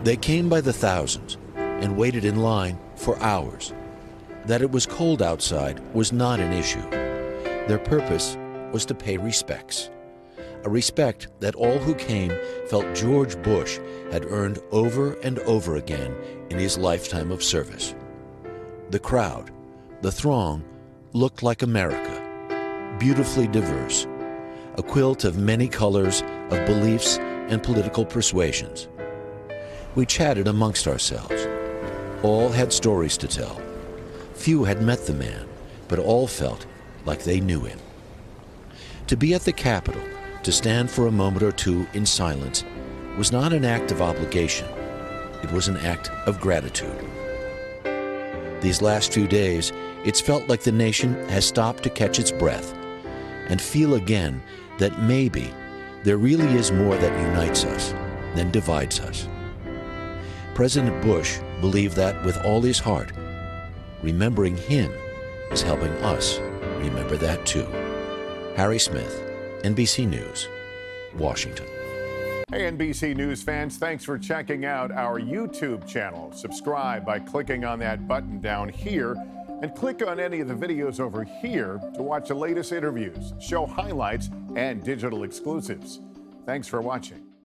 They came by the thousands and waited in line for hours. That it was cold outside was not an issue. Their purpose was to pay respects, a respect that all who came felt George Bush had earned over and over again in his lifetime of service. The crowd, the throng, looked like America, beautifully diverse, a quilt of many colors of beliefs and political persuasions. We chatted amongst ourselves. All had stories to tell. Few had met the man, but all felt like they knew him. To be at the Capitol, to stand for a moment or two in silence, was not an act of obligation. It was an act of gratitude. These last few days, it's felt like the nation has stopped to catch its breath and feel again that maybe there really is more that unites us than divides us. President Bush believed that with all his heart. Remembering him is helping us remember that too. Harry Smith, NBC News, Washington. Hey, NBC News fans, thanks for checking out our YouTube channel. Subscribe by clicking on that button down here and click on any of the videos over here to watch the latest interviews, show highlights, and digital exclusives. Thanks for watching.